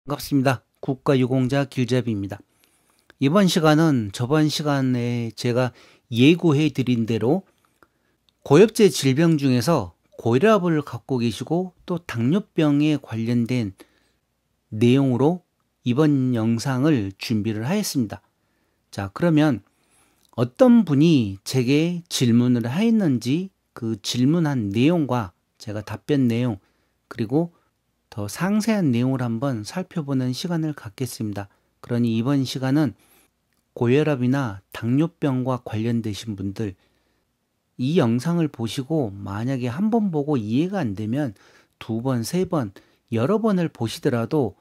반갑습니다. 국가유공자 길잡이입니다. 이번 시간은 저번 시간에 제가 예고해 드린 대로 고엽제 질병 중에서 고혈압을 갖고 계시고 또 당뇨병에 관련된 내용으로 이번 영상을 준비를 하였습니다. 자, 그러면 어떤 분이 제게 질문을 하였는지 그 질문한 내용과 제가 답변 내용 그리고 더 상세한 내용을 한번 살펴보는 시간을 갖겠습니다. 그러니 이번 시간은 고혈압이나 당뇨병과 관련되신 분들 이 영상을 보시고 만약에 한 번 보고 이해가 안 되면 두 번, 세 번, 여러 번을 보시더라도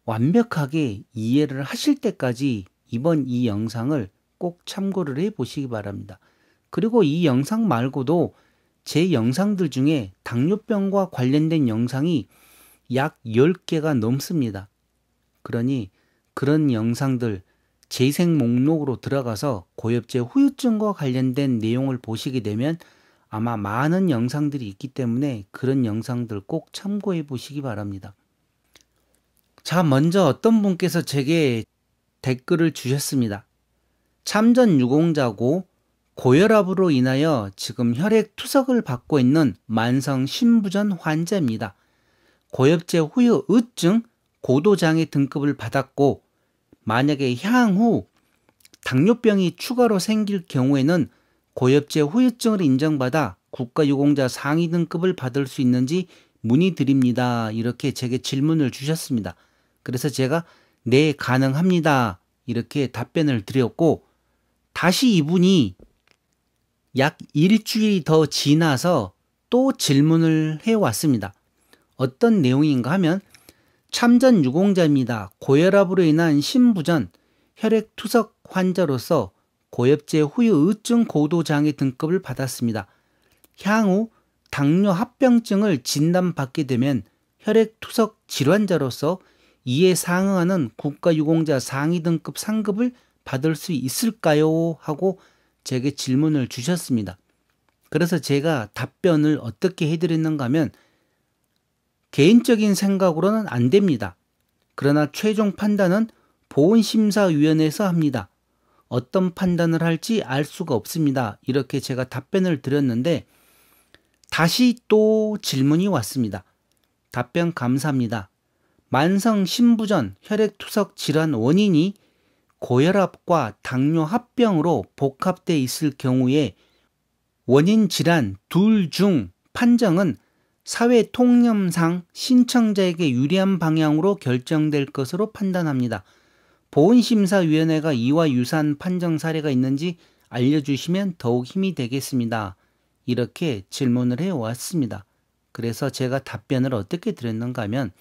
완벽하게 이해를 하실 때까지 이번 이 영상을 꼭 참고를 해 보시기 바랍니다. 그리고 이 영상 말고도 제 영상들 중에 당뇨병과 관련된 영상이 약 10개가 넘습니다. 그러니 그런 영상들 재생 목록으로 들어가서 고엽제 후유증과 관련된 내용을 보시게 되면 아마 많은 영상들이 있기 때문에 그런 영상들 꼭 참고해 보시기 바랍니다. 자, 먼저 어떤 분께서 제게 댓글을 주셨습니다. 참전 유공자고 고혈압으로 인하여 지금 혈액 투석을 받고 있는 만성 심부전 환자입니다. 고엽제 후유증 고도장애 등급을 받았고 만약에 향후 당뇨병이 추가로 생길 경우에는 고엽제 후유증을 인정받아 국가유공자 상위 등급을 받을 수 있는지 문의드립니다. 이렇게 제게 질문을 주셨습니다. 그래서 제가 네, 가능합니다. 이렇게 답변을 드렸고 다시 이분이 약 일주일이 더 지나서 또 질문을 해왔습니다. 어떤 내용인가 하면 참전 유공자입니다. 고혈압으로 인한 심부전, 혈액투석 환자로서 고엽제 후유증 고도장애 등급을 받았습니다. 향후 당뇨 합병증을 진단받게 되면 혈액투석 질환자로서 이에 상응하는 국가유공자 상위 등급 상급을 받을 수 있을까요? 하고 제게 질문을 주셨습니다. 그래서 제가 답변을 어떻게 해드렸는가 하면 개인적인 생각으로는 안 됩니다. 그러나 최종 판단은 보훈심사위원회에서 합니다. 어떤 판단을 할지 알 수가 없습니다. 이렇게 제가 답변을 드렸는데 다시 또 질문이 왔습니다. 답변 감사합니다. 만성 심부전 혈액투석 질환 원인이 고혈압과 당뇨 합병으로 복합되어 있을 경우에 원인 질환 둘 중 판정은 사회통념상 신청자에게 유리한 방향으로 결정될 것으로 판단합니다. 보훈심사위원회가 이와 유사한 판정 사례가 있는지 알려주시면 더욱 힘이 되겠습니다. 이렇게 질문을 해왔습니다. 그래서 제가 답변을 어떻게 드렸는가 하면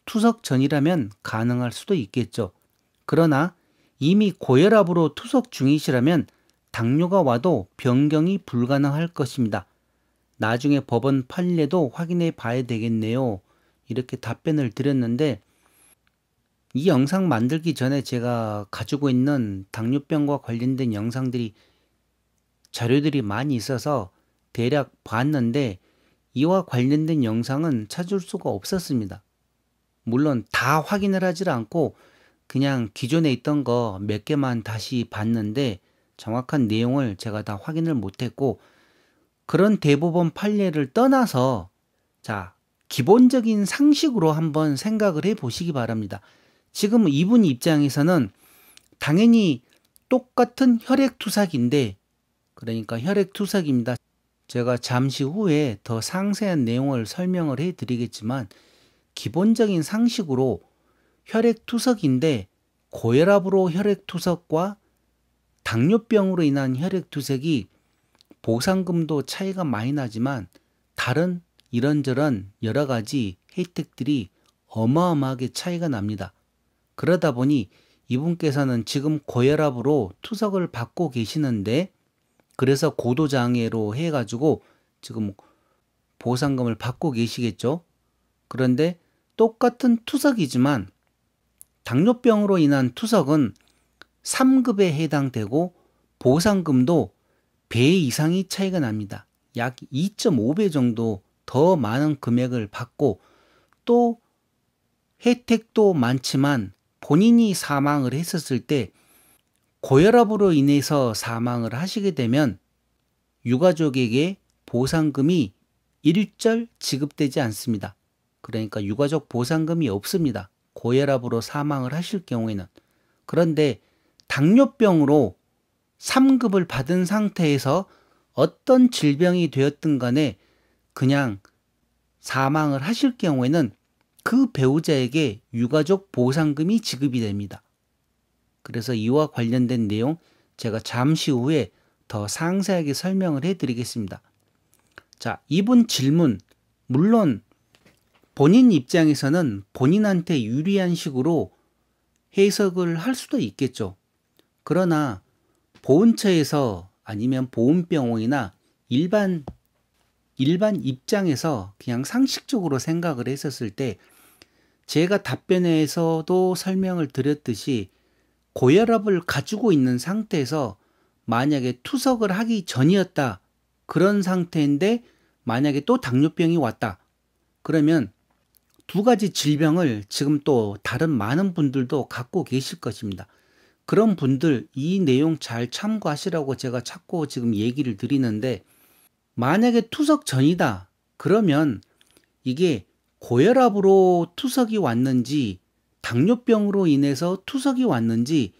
투석 전이라면 가능할 수도 있겠죠. 그러나 이미 고혈압으로 투석 중이시라면 당뇨가 와도 변경이 불가능할 것입니다. 나중에 법원 판례도 확인해 봐야 되겠네요. 이렇게 답변을 드렸는데 이 영상 만들기 전에 제가 가지고 있는 당뇨병과 관련된 영상들이 자료들이 많이 있어서 대략 봤는데 이와 관련된 영상은 찾을 수가 없었습니다. 물론 다 확인을 하질 않고 그냥 기존에 있던 거 몇 개만 다시 봤는데 정확한 내용을 제가 다 확인을 못했고 그런 대법원 판례를 떠나서 자, 기본적인 상식으로 한번 생각을 해 보시기 바랍니다. 지금 이분 입장에서는 당연히 똑같은 혈액투석인데 그러니까 혈액투석입니다. 제가 잠시 후에 더 상세한 내용을 설명을 해 드리겠지만 기본적인 상식으로 혈액투석인데 고혈압으로 혈액투석과 당뇨병으로 인한 혈액투석이 보상금도 차이가 많이 나지만 다른 이런저런 여러 가지 혜택들이 어마어마하게 차이가 납니다. 그러다 보니 이분께서는 지금 고혈압으로 투석을 받고 계시는데 그래서 고도장애로 해가지고 지금 보상금을 받고 계시겠죠. 그런데 똑같은 투석이지만 당뇨병으로 인한 투석은 3급에 해당되고 보상금도 배 이상이 차이가 납니다. 약 2.5배 정도 더 많은 금액을 받고 또 혜택도 많지만 본인이 사망을 했었을 때 고혈압으로 인해서 사망을 하시게 되면 유가족에게 보상금이 일절 지급되지 않습니다. 그러니까 유가족 보상금이 없습니다. 고혈압으로 사망을 하실 경우에는. 그런데 당뇨병으로 3급을 받은 상태에서 어떤 질병이 되었든 간에 그냥 사망을 하실 경우에는 그 배우자에게 유가족 보상금이 지급이 됩니다. 그래서 이와 관련된 내용 제가 잠시 후에 더 상세하게 설명을 해드리겠습니다. 자, 이분 질문, 물론 본인 입장에서는 본인한테 유리한 식으로 해석을 할 수도 있겠죠. 그러나 보훈처에서 아니면 보훈병원이나 일반 입장에서 그냥 상식적으로 생각을 했었을 때 제가 답변에서도 설명을 드렸듯이 고혈압을 가지고 있는 상태에서 만약에 투석을 하기 전이었다. 그런 상태인데 만약에 또 당뇨병이 왔다. 그러면 두 가지 질병을 지금 또 다른 많은 분들도 갖고 계실 것입니다. 그런 분들 이 내용 잘 참고하시라고 제가 자꾸 지금 얘기를 드리는데 만약에 투석 전이다. 그러면 이게 고혈압으로 투석이 왔는지 당뇨병으로 인해서 투석이 왔는지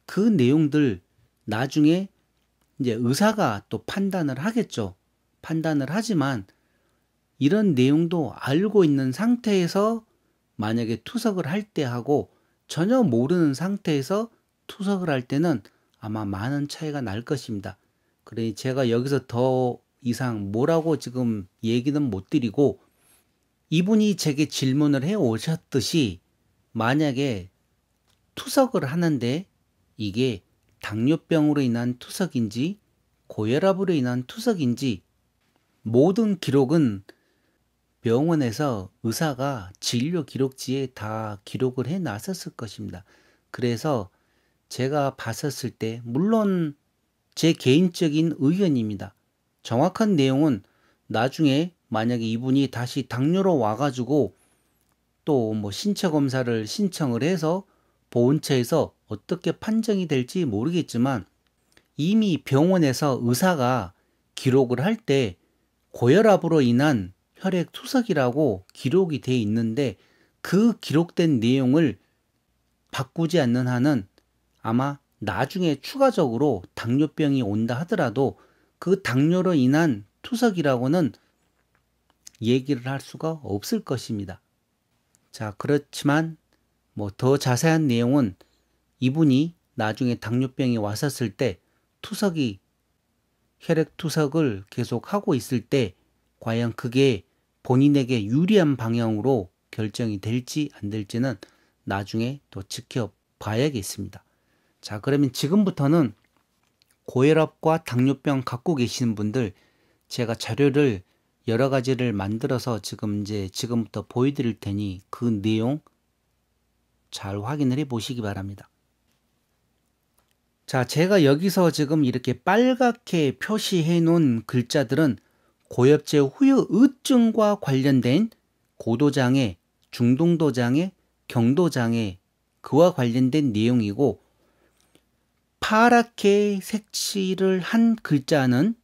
그 내용들 나중에 이제 의사가 또 판단을 하겠죠. 판단을 하지만 이런 내용도 알고 있는 상태에서 만약에 투석을 할 때 하고 전혀 모르는 상태에서 투석을 할 때는 아마 많은 차이가 날 것입니다. 그러니 제가 여기서 더 이상 뭐라고 지금 얘기는 못 드리고 이분이 제게 질문을 해 오셨듯이 만약에 투석을 하는데 이게 당뇨병으로 인한 투석인지 고혈압으로 인한 투석인지 모든 기록은 병원에서 의사가 진료 기록지에 다 기록을 해 놨었을 것입니다. 그래서 제가 봤었을 때 물론 제 개인적인 의견입니다. 정확한 내용은 나중에 만약에 이분이 다시 당뇨로 와가지고 또 뭐 신체 검사를 신청을 해서 보훈처에서 어떻게 판정이 될지 모르겠지만 이미 병원에서 의사가 기록을 할 때 고혈압으로 인한 혈액 투석이라고 기록이 돼 있는데 그 기록된 내용을 바꾸지 않는 한은 아마 나중에 추가적으로 당뇨병이 온다 하더라도 그 당뇨로 인한 투석이라고는 얘기를 할 수가 없을 것입니다. 자, 그렇지만 뭐 더 자세한 내용은 이분이 나중에 당뇨병이 왔었을 때 투석이 혈액 투석을 계속 하고 있을 때 과연 그게 본인에게 유리한 방향으로 결정이 될지 안 될지는 나중에 또 지켜봐야겠습니다. 자, 그러면 지금부터는 고혈압과 당뇨병 갖고 계시는 분들 제가 자료를 여러 가지를 만들어서 지금부터 보여드릴 테니 그 내용 잘 확인을 해 보시기 바랍니다. 자, 제가 여기서 지금 이렇게 빨갛게 표시해 놓은 글자들은 고엽제 후유증과 관련된 고도장애, 중동도장애, 경도장애 그와 관련된 내용이고 파랗게 색칠을 한 글자는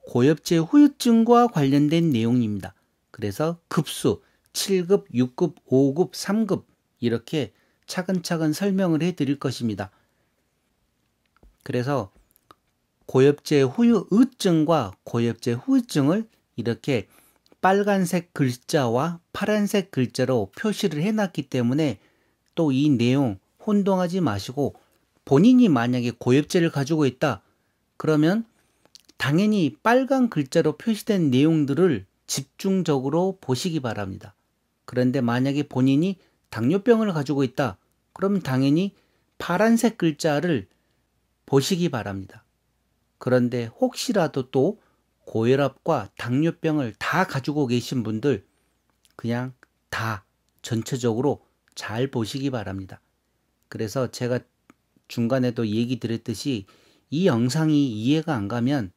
고엽제 후유증과 관련된 내용입니다. 그래서 급수 7급, 6급, 5급, 3급 이렇게 차근차근 설명을 해 드릴 것입니다. 그래서 고엽제 후유증과 고엽제 후유증을 이렇게 빨간색 글자와 파란색 글자로 표시를 해놨기 때문에 또 이 내용 혼동하지 마시고 본인이 만약에 고엽제를 가지고 있다 그러면 당연히 빨간 글자로 표시된 내용들을 집중적으로 보시기 바랍니다. 그런데 만약에 본인이 당뇨병을 가지고 있다 그러면 당연히 파란색 글자를 보시기 바랍니다. 그런데 혹시라도 또 고혈압과 당뇨병을 다 가지고 계신 분들 그냥 다 전체적으로 잘 보시기 바랍니다. 그래서 제가 중간에도 얘기 드렸듯이 이 영상이 이해가 안 가면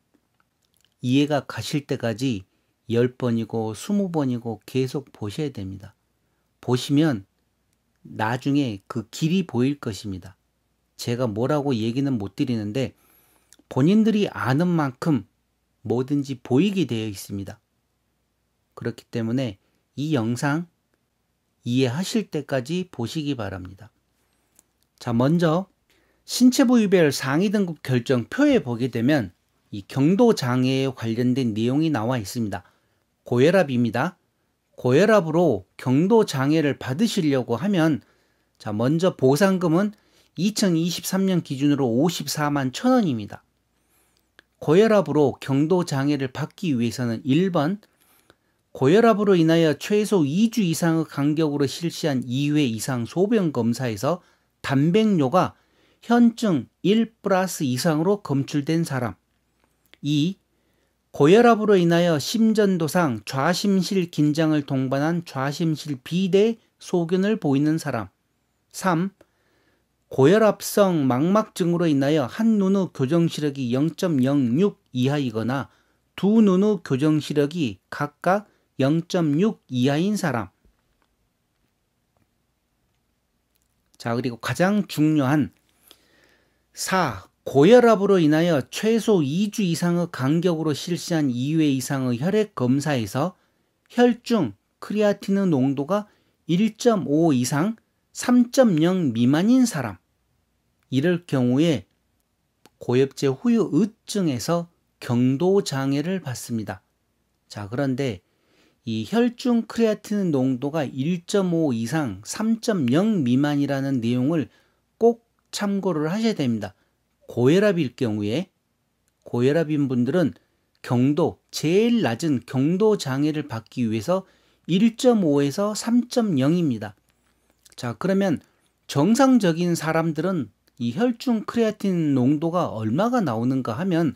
이해가 가실 때까지 10번이고 20번이고 계속 보셔야 됩니다. 보시면 나중에 그 길이 보일 것입니다. 제가 뭐라고 얘기는 못 드리는데 본인들이 아는 만큼 뭐든지 보이게 되어 있습니다. 그렇기 때문에 이 영상 이해하실 때까지 보시기 바랍니다. 자, 먼저 신체 부위별 상위 등급 결정표에 보게 되면 이 경도 장애에 관련된 내용이 나와 있습니다. 고혈압입니다. 고혈압으로 경도 장애를 받으시려고 하면 자, 먼저 보상금은 2023년 기준으로 54만 1,000원입니다. 고혈압으로 경도 장애를 받기 위해서는 1번 고혈압으로 인하여 최소 2주 이상의 간격으로 실시한 2회 이상 소변 검사에서 단백뇨가 현증 1 플러스 이상으로 검출된 사람. 2. 고혈압으로 인하여 심전도상 좌심실 긴장을 동반한 좌심실 비대 소견을 보이는 사람. 3. 고혈압성 망막증으로 인하여 한 눈의 교정시력이 0.06 이하이거나 두 눈의 교정시력이 각각 0.6 이하인 사람. 자, 그리고 가장 중요한 4. 고혈압으로 인하여 최소 2주 이상의 간격으로 실시한 2회 이상의 혈액 검사에서 혈중 크레아틴의 농도가 1.5 이상 3.0 미만인 사람. 이럴 경우에 고엽제 후유 의증에서 경도 장애를 받습니다. 자, 그런데 이 혈중 크레아틴 농도가 1.5 이상 3.0 미만이라는 내용을 꼭 참고를 하셔야 됩니다. 고혈압일 경우에 고혈압인 분들은 경도, 제일 낮은 경도 장애를 받기 위해서 1.5에서 3.0입니다. 자, 그러면 정상적인 사람들은 이 혈중 크레아틴 농도가 얼마가 나오는가 하면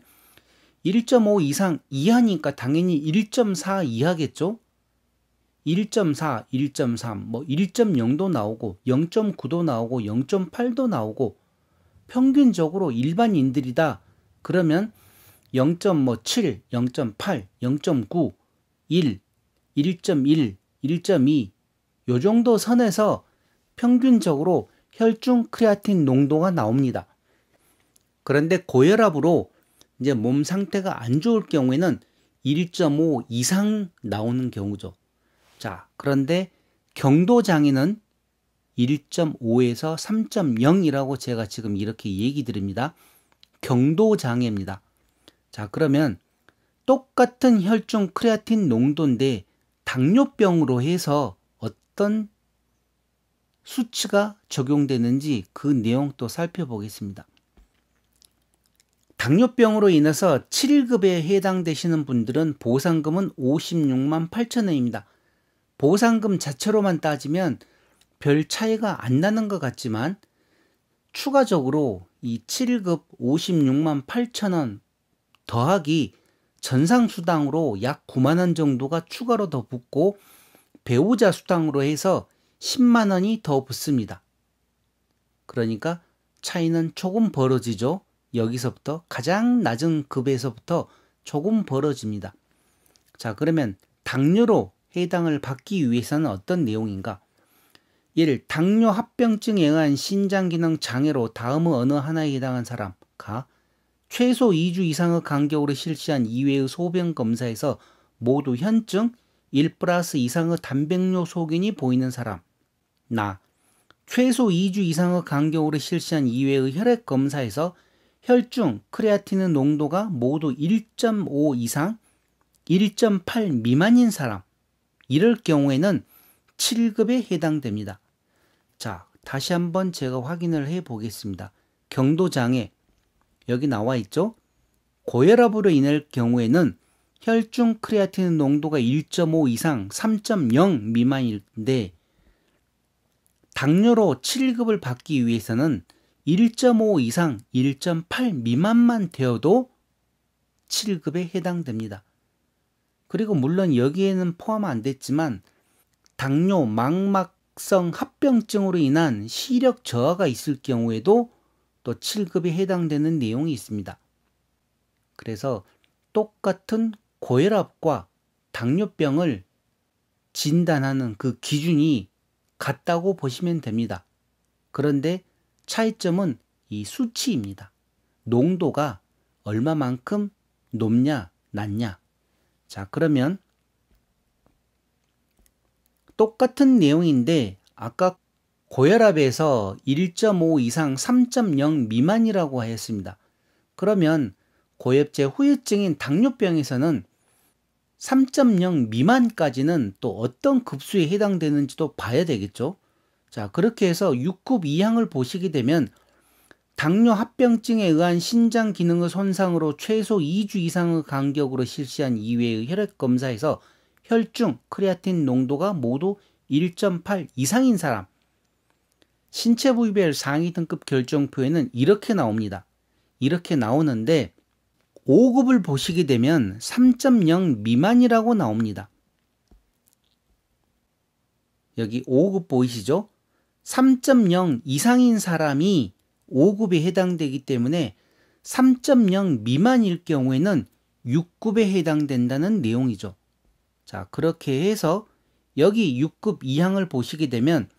1.5 이상 이하니까 당연히 1.4 이하겠죠? 1.4, 1.3, 뭐 1.0도 나오고 0.9도 나오고 0.8도 나오고 평균적으로 일반인들이다. 그러면 0.7, 0.8, 0.9, 1, 1.1, 1.2 요 정도 선에서 평균적으로 혈중 크레아틴 농도가 나옵니다. 그런데 고혈압으로 이제 몸 상태가 안 좋을 경우에는 1.5 이상 나오는 경우죠. 자, 그런데 경도 장애는 1.5에서 3.0이라고 제가 지금 이렇게 얘기 드립니다. 경도 장애입니다. 자, 그러면 똑같은 혈중 크레아틴 농도인데 당뇨병으로 해서 어떤 수치가 적용되는지 그 내용 또 살펴보겠습니다. 당뇨병으로 인해서 7급에 해당되시는 분들은 보상금은 56만 8천원입니다. 보상금 자체로만 따지면 별 차이가 안 나는 것 같지만 추가적으로 이 7급 56만 8천원 더하기 전상수당으로 약 9만원 정도가 추가로 더 붙고 배우자 수당으로 해서 10만원이 더 붙습니다. 그러니까 차이는 조금 벌어지죠. 여기서부터 가장 낮은 급에서부터 조금 벌어집니다. 자, 그러면 당뇨로 해당을 받기 위해서는 어떤 내용인가? 1. 당뇨 합병증에 의한 신장기능 장애로 다음의 어느 하나에 해당한 사람. 가. 최소 2주 이상의 간격으로 실시한 2회의 소변 검사에서 모두 현증 1 플러스 이상의 단백뇨 소견이 보이는 사람. 나. 최소 2주 이상의 간격으로 실시한 2회의 혈액 검사에서 혈중 크레아틴의 농도가 모두 1.5 이상 1.8 미만인 사람. 이럴 경우에는 7급에 해당됩니다. 자, 다시 한번 제가 확인을 해 보겠습니다. 경도장애 여기 나와 있죠? 고혈압으로 인할 경우에는 혈중 크레아틴 농도가 1.5 이상 3.0 미만인데 당뇨로 7급을 받기 위해서는 1.5 이상 1.8 미만만 되어도 7급에 해당됩니다. 그리고 물론 여기에는 포함 안 됐지만 당뇨 망막성 합병증으로 인한 시력 저하가 있을 경우에도 또 7급에 해당되는 내용이 있습니다. 그래서 똑같은 고혈압과 당뇨병을 진단하는 그 기준이 같다고 보시면 됩니다. 그런데 차이점은 이 수치입니다. 농도가 얼마만큼 높냐, 낮냐. 자, 그러면 똑같은 내용인데 아까 고혈압에서 1.5 이상 3.0 미만이라고 하였습니다. 그러면 고엽제 후유증인 당뇨병에서는 3.0 미만까지는 또 어떤 급수에 해당되는지도 봐야 되겠죠. 자, 그렇게 해서 6급 이항을 보시게 되면 당뇨 합병증에 의한 신장 기능의 손상으로 최소 2주 이상의 간격으로 실시한 이외의 혈액 검사에서 혈중 크레아틴 농도가 모두 1.8 이상인 사람, 신체 부위별 상위 등급 결정표에는 이렇게 나옵니다. 이렇게 나오는데 5급을 보시게 되면 3.0 미만이라고 나옵니다. 여기 5급 보이시죠? 3.0 이상인 사람이 5급에 해당되기 때문에 3.0 미만일 경우에는 6급에 해당된다는 내용이죠. 자, 그렇게 해서 여기 6급 이항을 보시게 되면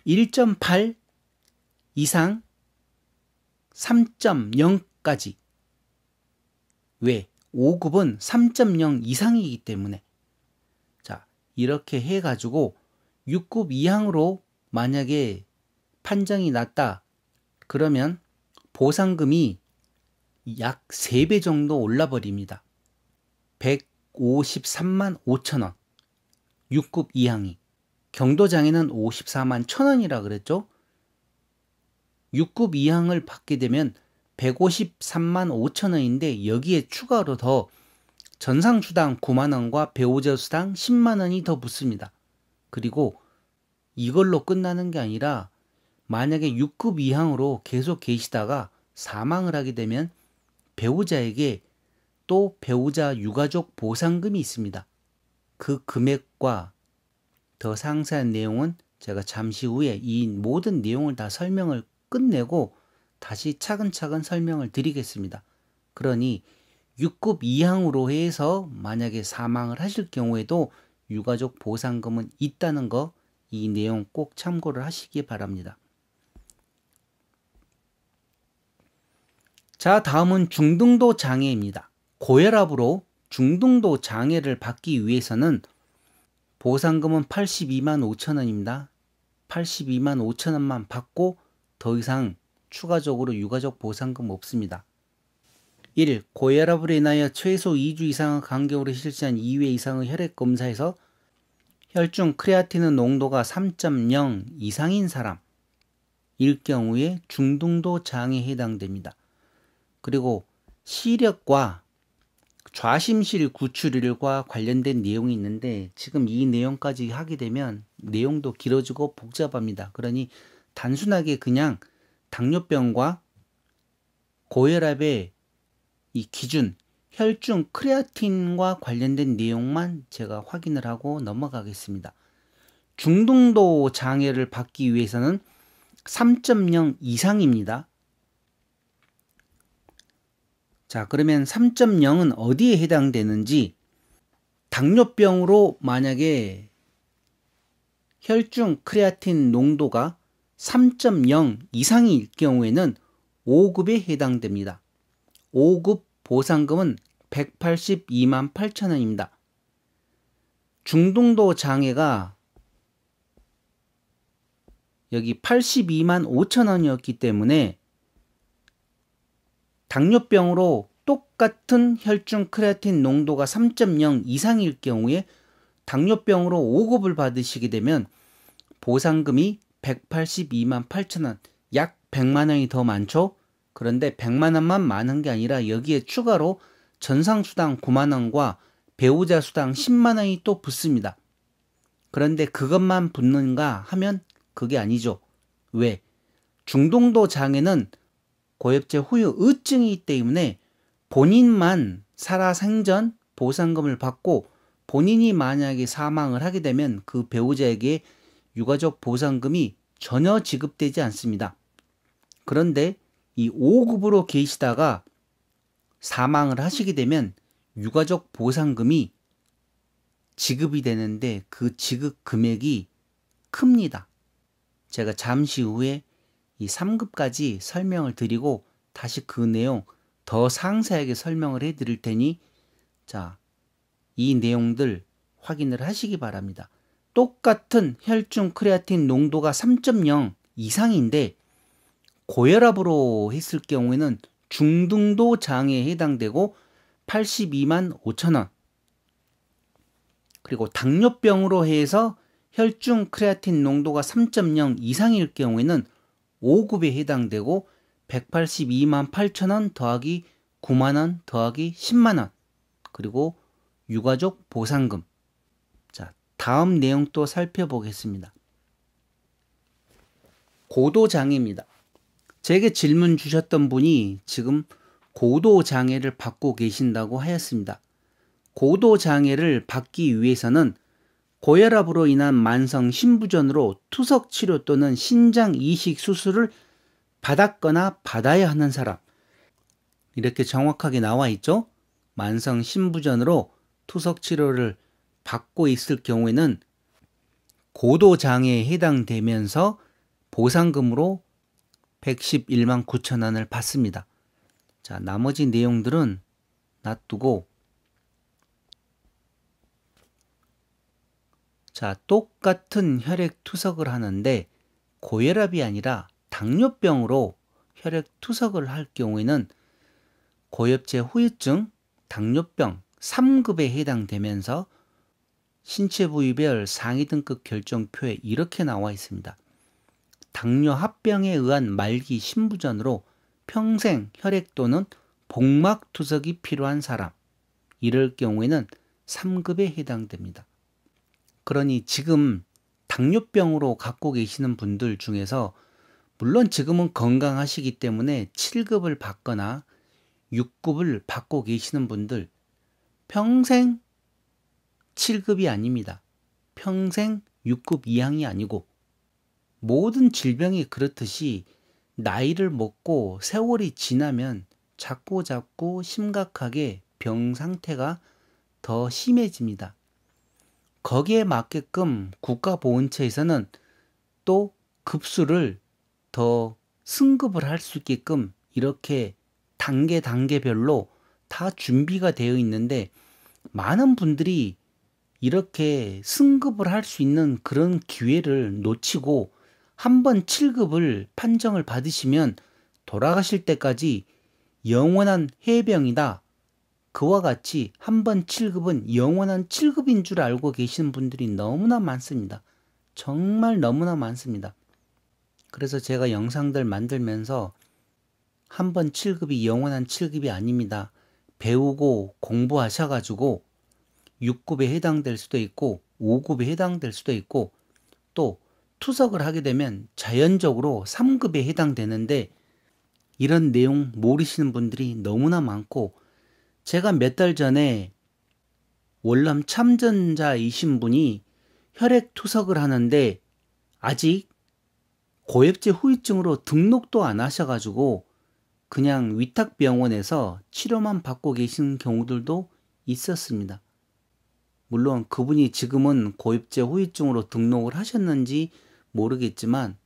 1.8 이상 3.0까지. 왜? 5급은 3.0 이상이기 때문에. 자, 이렇게 해가지고 6급 이항으로 만약에 판정이 났다. 그러면 보상금이 약 3배 정도 올라버립니다. 153만 5천 원. 6급 이항이. 경도장애는 54만 1천 원이라 그랬죠. 6급 이항을 받게 되면 153만 5천 원인데 여기에 추가로 더 전상수당 9만 원과 배우자 수당 10만 원이 더 붙습니다. 그리고 이걸로 끝나는 게 아니라 만약에 6급 이항으로 계속 계시다가 사망을 하게 되면 배우자에게 또 배우자 유가족 보상금이 있습니다. 그 금액과 더 상세한 내용은 제가 잠시 후에 이 모든 내용을 다 설명을 끝내고 다시 차근차근 설명을 드리겠습니다. 그러니 6급 이항으로 해서 만약에 사망을 하실 경우에도 유가족 보상금은 있다는 거, 이 내용 꼭 참고를 하시기 바랍니다. 자, 다음은 중등도 장애입니다. 고혈압으로 중등도 장애를 받기 위해서는 보상금은 82만 5천 원입니다. 82만 5천 원만 받고 더 이상 추가적으로 유가족 보상금 없습니다. 1. 고혈압으로 인하여 최소 2주 이상의 간격으로 실시한 2회 이상의 혈액 검사에서 혈중 크레아틴의 농도가 3.0 이상인 사람 일 경우에 중등도 장애에 해당됩니다. 그리고 시력과 좌심실 구출혈과 관련된 내용이 있는데 지금 이 내용까지 하게 되면 내용도 길어지고 복잡합니다. 그러니 단순하게 그냥 당뇨병과 고혈압의 이 기준, 혈중 크레아틴과 관련된 내용만 제가 확인을 하고 넘어가겠습니다. 중등도 장애를 받기 위해서는 3.0 이상입니다. 자, 그러면 3.0은 어디에 해당되는지, 당뇨병으로 만약에 혈중 크레아틴 농도가 3.0 이상일 경우에는 5급에 해당됩니다. 5급 보상금은 182만 8천 원입니다. 중등도 장애가 여기 82만 5천 원이었기 때문에 당뇨병으로 똑같은 혈중 크레아틴 농도가 3.0 이상일 경우에 당뇨병으로 5급을 받으시게 되면 보상금이 182만 8천 원, 약 100만 원이 더 많죠? 그런데 100만 원만 많은 게 아니라 여기에 추가로 전상수당 9만 원과 배우자 수당 10만 원이 또 붙습니다. 그런데 그것만 붙는가 하면 그게 아니죠. 왜? 중등도 장애는 고엽제 후유 의증이기 때문에 본인만 살아생전 보상금을 받고 본인이 만약에 사망을 하게 되면 그 배우자에게 유가족 보상금이 전혀 지급되지 않습니다. 그런데 이 5급으로 계시다가 사망을 하시게 되면 유가족 보상금이 지급이 되는데 그 지급 금액이 큽니다. 제가 잠시 후에 이 3급까지 설명을 드리고 다시 그 내용 더 상세하게 설명을 해 드릴 테니 자, 이 내용들 확인을 하시기 바랍니다. 똑같은 혈중 크레아틴 농도가 3.0 이상인데 고혈압으로 했을 경우에는 중등도 장애에 해당되고 82만 5천 원. 그리고 당뇨병으로 해서 혈중 크레아틴 농도가 3.0 이상일 경우에는 5급에 해당되고 182만 8천 원 더하기 9만 원 더하기 10만 원. 그리고 유가족 보상금. 자, 다음 내용 또 살펴보겠습니다. 고도장애입니다. 제게 질문 주셨던 분이 지금 고도장애를 받고 계신다고 하였습니다. 고도장애를 받기 위해서는 고혈압으로 인한 만성 심부전으로 투석치료 또는 신장 이식 수술을 받았거나 받아야 하는 사람. 이렇게 정확하게 나와 있죠. 만성 심부전으로 투석치료를 받고 있을 경우에는 고도장애에 해당되면서 보상금으로 111만 9천 원을 받습니다. 자, 나머지 내용들은 놔두고 자, 똑같은 혈액 투석을 하는데 고혈압이 아니라 당뇨병으로 혈액 투석을 할 경우에는 고엽제 후유증, 당뇨병 3급에 해당되면서 신체 부위별 상위 등급 결정표에 이렇게 나와 있습니다. 당뇨 합병에 의한 말기 심부전으로 평생 혈액 또는 복막 투석이 필요한 사람, 이럴 경우에는 3급에 해당됩니다. 그러니 지금 당뇨병으로 갖고 계시는 분들 중에서 물론 지금은 건강하시기 때문에 7급을 받거나 6급을 받고 계시는 분들 평생 7급이 아닙니다. 평생 6급 이상이 아니고 모든 질병이 그렇듯이 나이를 먹고 세월이 지나면 자꾸 심각하게 병 상태가 더 심해집니다. 거기에 맞게끔 국가보훈처에서는 또 급수를 더 승급을 할 수 있게끔 이렇게 단계별로 다 준비가 되어 있는데 많은 분들이 이렇게 승급을 할 수 있는 그런 기회를 놓치고 한번 7급을 판정을 받으시면 돌아가실 때까지 영원한 해병이다. 그와 같이 한번 7급은 영원한 7급인 줄 알고 계시는 분들이 너무나 많습니다. 정말 너무나 많습니다. 그래서 제가 영상들 만들면서 한번 7급이 영원한 7급이 아닙니다. 배우고 공부하셔가지고 6급에 해당될 수도 있고 5급에 해당될 수도 있고 또 투석을 하게 되면 자연적으로 3급에 해당되는데 이런 내용 모르시는 분들이 너무나 많고 제가 몇 달 전에 월남 참전자이신 분이 혈액 투석을 하는데 아직 고엽제 후유증으로 등록도 안 하셔가지고 그냥 위탁병원에서 치료만 받고 계신 경우들도 있었습니다. 물론 그분이 지금은 고엽제 후유증으로 등록을 하셨는지 모르겠지만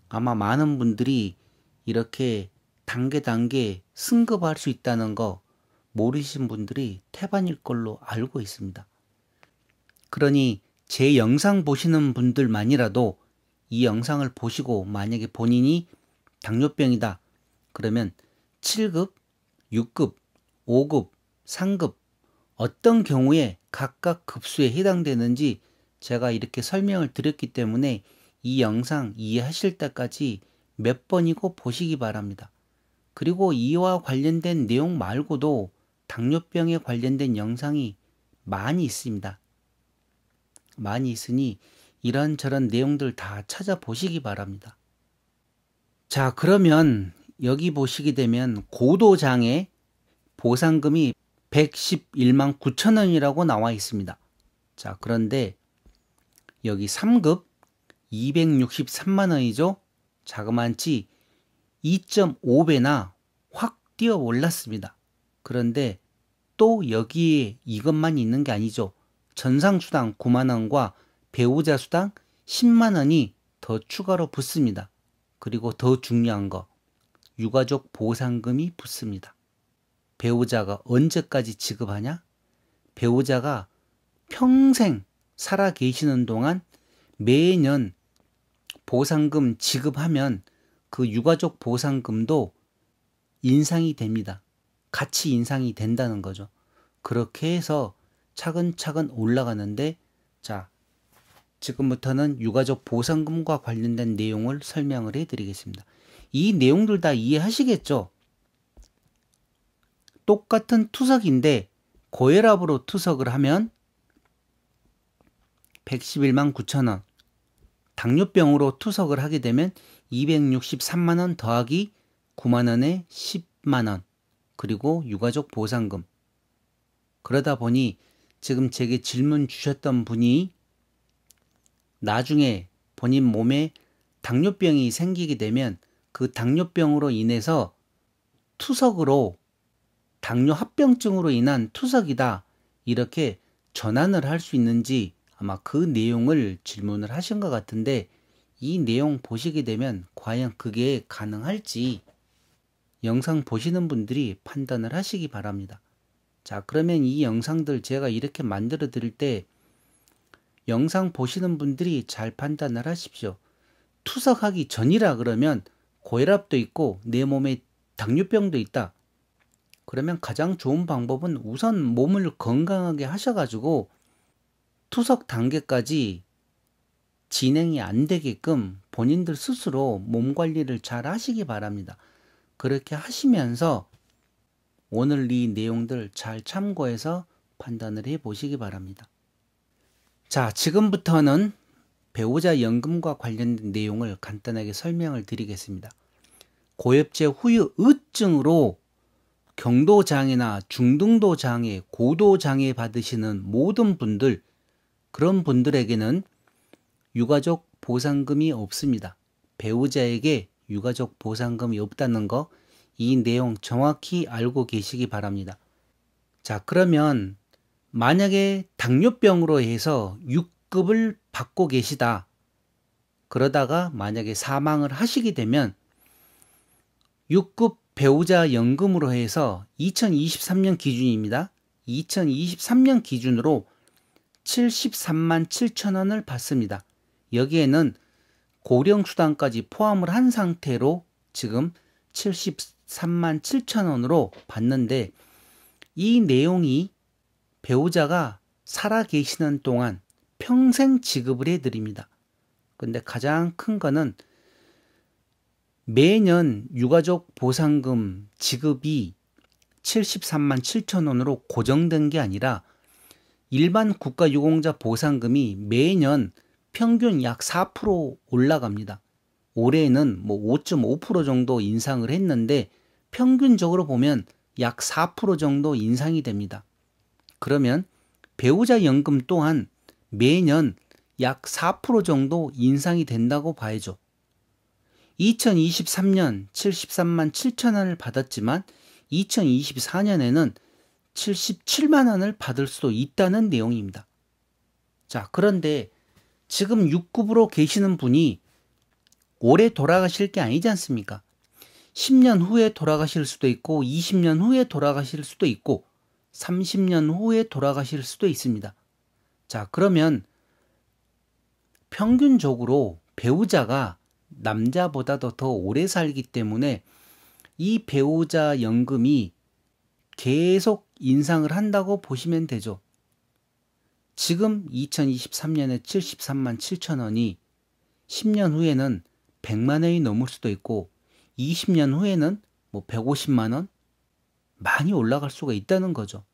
아마 많은 분들이 이렇게 단계 승급할 수 있다는 거 모르신 분들이 태반일 걸로 알고 있습니다. 그러니 제 영상 보시는 분들만이라도 이 영상을 보시고 만약에 본인이 당뇨병이다 그러면 7급, 6급, 5급, 3급 어떤 경우에 각각 급수에 해당되는지 제가 이렇게 설명을 드렸기 때문에 이 영상 이해하실 때까지 몇 번이고 보시기 바랍니다. 그리고 이와 관련된 내용 말고도 당뇨병에 관련된 영상이 많이 있습니다. 많이 있으니 이런저런 내용들 다 찾아보시기 바랍니다. 자, 그러면 여기 보시게 되면 고도장애 보상금이 111만 9천 원이라고 나와 있습니다. 자, 그런데 여기 3급 263만 원이죠. 자그만치 2.5배나 확 뛰어 올랐습니다. 그런데 또 여기에 이것만 있는 게 아니죠. 전상수당 9만 원과 배우자 수당 10만 원이 더 추가로 붙습니다. 그리고 더 중요한 거, 유가족 보상금이 붙습니다. 배우자가 언제까지 지급하냐? 배우자가 평생 살아 계시는 동안 매년 보상금 지급하면 그 유가족 보상금도 인상이 됩니다. 같이 인상이 된다는 거죠. 그렇게 해서 차근차근 올라가는데, 자, 지금부터는 유가족 보상금과 관련된 내용을 설명을 해드리겠습니다. 이 내용들 다 이해하시겠죠? 똑같은 투석인데 고혈압으로 투석을 하면 111만 9천 원, 당뇨병으로 투석을 하게 되면 263만 원 더하기 9만 원에 10만 원, 그리고 유가족 보상금. 그러다 보니 지금 제게 질문 주셨던 분이 나중에 본인 몸에 당뇨병이 생기게 되면 그 당뇨병으로 인해서 투석으로, 당뇨 합병증으로 인한 투석이다, 이렇게 전환을 할 수 있는지 아마 그 내용을 질문을 하신 것 같은데, 이 내용 보시게 되면 과연 그게 가능할지 영상 보시는 분들이 판단을 하시기 바랍니다. 자, 그러면 이 영상들 제가 이렇게 만들어 드릴 때 영상 보시는 분들이 잘 판단을 하십시오. 투석하기 전이라 그러면 고혈압도 있고 내 몸에 당뇨병도 있다. 그러면 가장 좋은 방법은 우선 몸을 건강하게 하셔가지고 투석 단계까지 진행이 안 되게끔 본인들 스스로 몸 관리를 잘 하시기 바랍니다. 그렇게 하시면서 오늘 이 내용들 잘 참고해서 판단을 해 보시기 바랍니다. 자, 지금부터는 배우자 연금과 관련된 내용을 간단하게 설명을 드리겠습니다. 고엽제 후유 으증으로 경도장애나 중등도장애, 고도장애 받으시는 모든 분들, 그런 분들에게는 유가족 보상금이 없습니다. 배우자에게 유가족 보상금이 없다는 거, 이 내용 정확히 알고 계시기 바랍니다. 자, 그러면 만약에 당뇨병으로 해서 6급을 받고 계시다. 그러다가 만약에 사망을 하시게 되면 6급 배우자 연금으로 해서 2023년 기준입니다. 2023년 기준으로 73만 7천 원을 받습니다. 여기에는 고령수당까지 포함을 한 상태로 지금 73만 7천 원으로 받는데, 이 내용이 배우자가 살아 계시는 동안 평생 지급을 해드립니다. 근데 가장 큰 거는 매년 유가족 보상금 지급이 73만 7천 원으로 고정된 게 아니라 일반 국가유공자 보상금이 매년 평균 약 4% 올라갑니다. 올해는 뭐 5.5% 정도 인상을 했는데 평균적으로 보면 약 4% 정도 인상이 됩니다. 그러면 배우자 연금 또한 매년 약 4% 정도 인상이 된다고 봐야죠. 2023년 73만 7천 원을 받았지만 2024년에는 77만 원을 받을 수도 있다는 내용입니다. 자, 그런데 지금 6급으로 계시는 분이 올해 돌아가실 게 아니지 않습니까? 10년 후에 돌아가실 수도 있고 20년 후에 돌아가실 수도 있고 30년 후에 돌아가실 수도 있습니다. 자, 그러면 평균적으로 배우자가 남자보다도 더 오래 살기 때문에 이 배우자 연금이 계속 인상을 한다고 보시면 되죠. 지금 2023년에 73만 7천 원이 10년 후에는 100만 원이 넘을 수도 있고 20년 후에는 뭐 150만 원? 많이 올라갈 수가 있다는 거죠.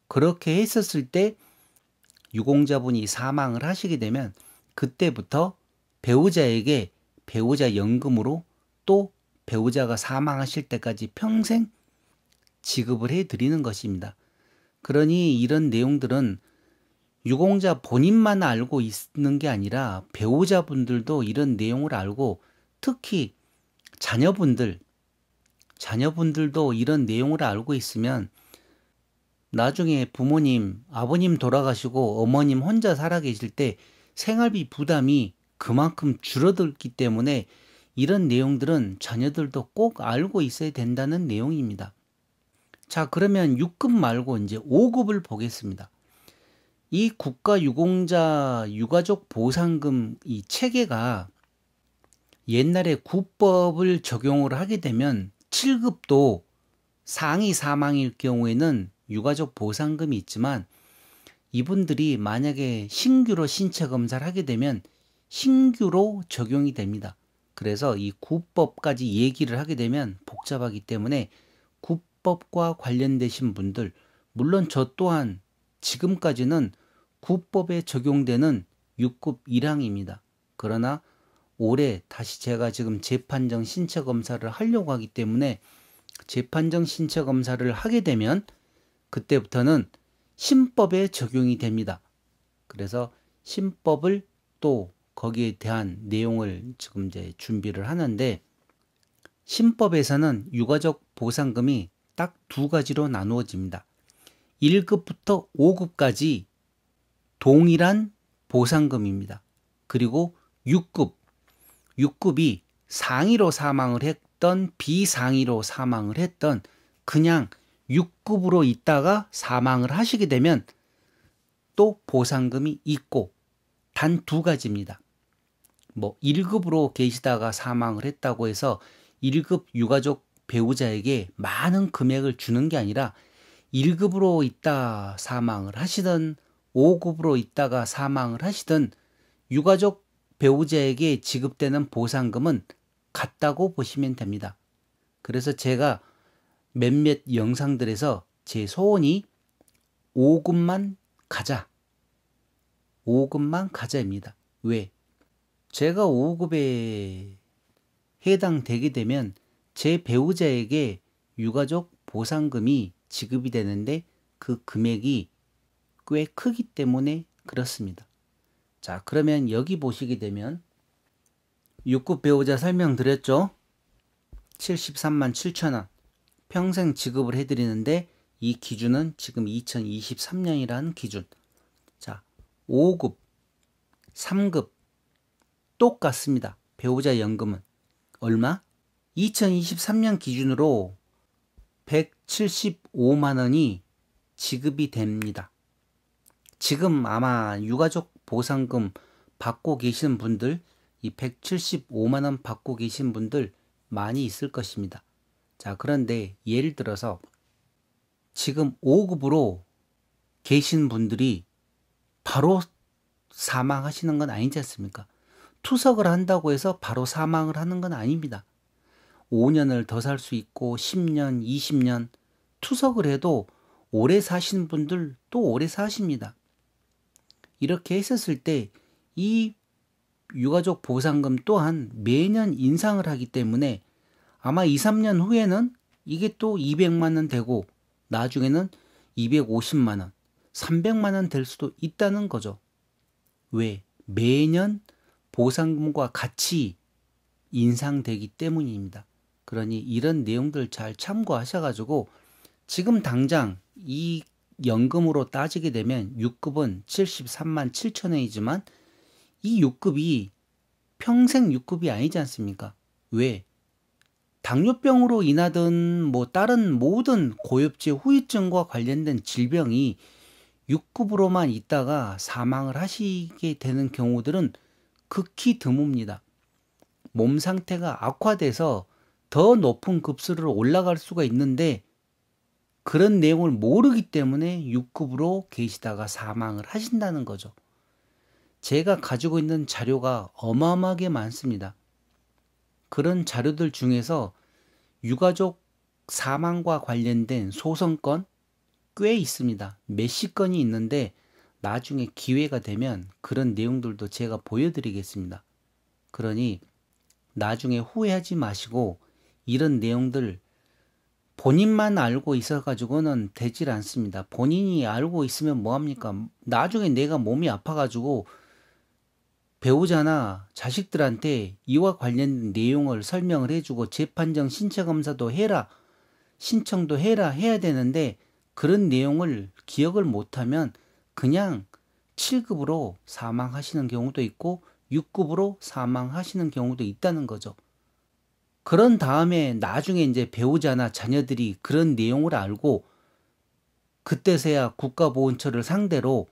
그렇게 했었을 때 유공자분이 사망을 하시게 되면 그때부터 배우자에게 배우자 연금으로 또 배우자가 사망하실 때까지 평생 지급을 해드리는 것입니다. 그러니 이런 내용들은 유공자 본인만 알고 있는 게 아니라 배우자분들도 이런 내용을 알고, 특히 자녀분들도 이런 내용을 알고 있으면 나중에 부모님, 아버님 돌아가시고 어머님 혼자 살아 계실 때 생활비 부담이 그만큼 줄어들기 때문에 이런 내용들은 자녀들도 꼭 알고 있어야 된다는 내용입니다. 자, 그러면 6급 말고 이제 5급을 보겠습니다. 이 국가유공자 유가족 보상금 이 체계가 옛날에 구법을 적용을 하게 되면 7급도 상이 사망일 경우에는 유가족 보상금이 있지만 이분들이 만약에 신규로 신체 검사를 하게 되면 신규로 적용이 됩니다. 그래서 이 구법까지 얘기를 하게 되면 복잡하기 때문에 구법과 관련되신 분들, 물론 저 또한 지금까지는 구법에 적용되는 6급 1항입니다. 그러나 올해 다시 제가 지금 재판정 신체 검사를 하려고 하기 때문에 재판정 신체 검사를 하게 되면 그때부터는 신법에 적용이 됩니다. 그래서 신법을 또 거기에 대한 내용을 지금 이제 준비를 하는데 신법에서는 유가족 보상금이 딱 두 가지로 나누어집니다. 1급부터 5급까지 동일한 보상금입니다. 그리고 6급이 상위로 사망을 했던 비상위로 사망을 했던 그냥 6급으로 있다가 사망을 하시게 되면 또 보상금이 있고 단 두 가지입니다. 뭐 1급으로 계시다가 사망을 했다고 해서 1급 유가족 배우자에게 많은 금액을 주는 게 아니라 1급으로 있다 사망을 하시든 5급으로 있다가 사망을 하시든 유가족 배우자에게 지급되는 보상금은 같다고 보시면 됩니다. 그래서 제가 몇몇 영상들에서 제 소원이 5급만 가자. 5급만 가자입니다. 왜? 제가 5급에 해당되게 되면 제 배우자에게 유가족 보상금이 지급이 되는데 그 금액이 꽤 크기 때문에 그렇습니다. 자, 그러면 여기 보시게 되면 6급 배우자 설명드렸죠? 73만 7천원 평생 지급을 해드리는데 이 기준은 지금 2023년이라는 기준. 자, 5급, 3급 똑같습니다. 배우자 연금은 얼마? 2023년 기준으로 175만 원이 지급이 됩니다. 지금 아마 유가족 보상금 받고 계시는 분들, 이 175만 원 받고 계신 분들 많이 있을 것입니다. 자, 그런데 예를 들어서 지금 5급으로 계신 분들이 바로 사망하시는 건 아니지 않습니까? 투석을 한다고 해서 바로 사망을 하는 건 아닙니다. 5년을 더 살 수 있고 10년, 20년 투석을 해도 오래 사시는 분들 또 오래 사십니다. 이렇게 했었을 때 이 유가족 보상금 또한 매년 인상을 하기 때문에 아마 2, 3년 후에는 이게 또 200만 원 되고 나중에는 250만 원, 300만 원 될 수도 있다는 거죠. 왜? 매년 보상금과 같이 인상되기 때문입니다. 그러니 이런 내용들 잘 참고하셔가지고 지금 당장 이 연금으로 따지게 되면 6급은 73만 7천 원이지만 이 6급이 평생 6급이 아니지 않습니까? 왜? 당뇨병으로 인하든 뭐 다른 모든 고엽제 후유증과 관련된 질병이 6급으로만 있다가 사망을 하시게 되는 경우들은 극히 드뭅니다. 몸 상태가 악화돼서 더 높은 급수로 올라갈 수가 있는데 그런 내용을 모르기 때문에 6급으로 계시다가 사망을 하신다는 거죠. 제가 가지고 있는 자료가 어마어마하게 많습니다. 그런 자료들 중에서 유가족 사망과 관련된 소송건 꽤 있습니다. 몇십 건이 있는데 나중에 기회가 되면 그런 내용들도 제가 보여드리겠습니다. 그러니 나중에 후회하지 마시고 이런 내용들 본인만 알고 있어가지고는 되질 않습니다. 본인이 알고 있으면 뭐합니까? 나중에 내가 몸이 아파가지고 배우자나 자식들한테 이와 관련된 내용을 설명을 해주고 재판정 신체검사도 해라, 신청도 해라 해야 되는데 그런 내용을 기억을 못하면 그냥 7급으로 사망하시는 경우도 있고 6급으로 사망하시는 경우도 있다는 거죠. 그런 다음에 나중에 이제 배우자나 자녀들이 그런 내용을 알고 그때서야 국가보훈처를 상대로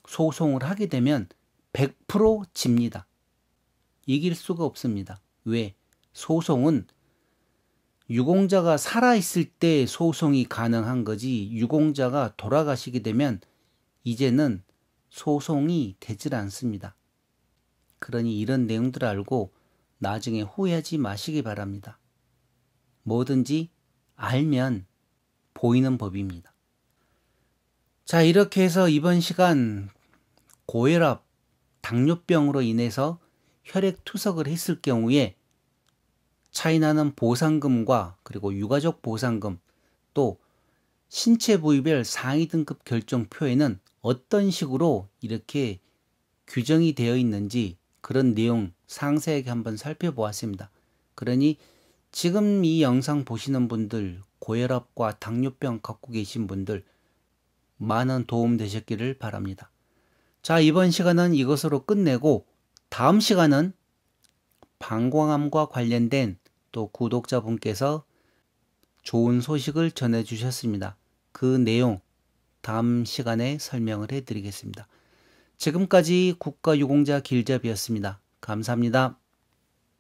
소송을 하게 되면 100% 집니다. 이길 수가 없습니다. 왜? 소송은 유공자가 살아있을 때 소송이 가능한 거지, 유공자가 돌아가시게 되면 이제는 소송이 되질 않습니다. 그러니 이런 내용들을 알고 나중에 후회하지 마시기 바랍니다. 뭐든지 알면 보이는 법입니다. 자, 이렇게 해서 이번 시간 고혈압, 당뇨병으로 인해서 혈액투석을 했을 경우에 차이나는 보상금과 그리고 유가족 보상금, 또 신체 부위별 상위 등급 결정표에는 어떤 식으로 이렇게 규정이 되어 있는지 그런 내용 상세하게 한번 살펴보았습니다. 그러니 지금 이 영상 보시는 분들, 고혈압과 당뇨병 갖고 계신 분들 많은 도움 되셨기를 바랍니다. 자, 이번 시간은 이것으로 끝내고 다음 시간은 방광암과 관련된 또 구독자분께서 좋은 소식을 전해주셨습니다. 그 내용 다음 시간에 설명을 해드리겠습니다. 지금까지 국가유공자 길잡이였습니다. 감사합니다.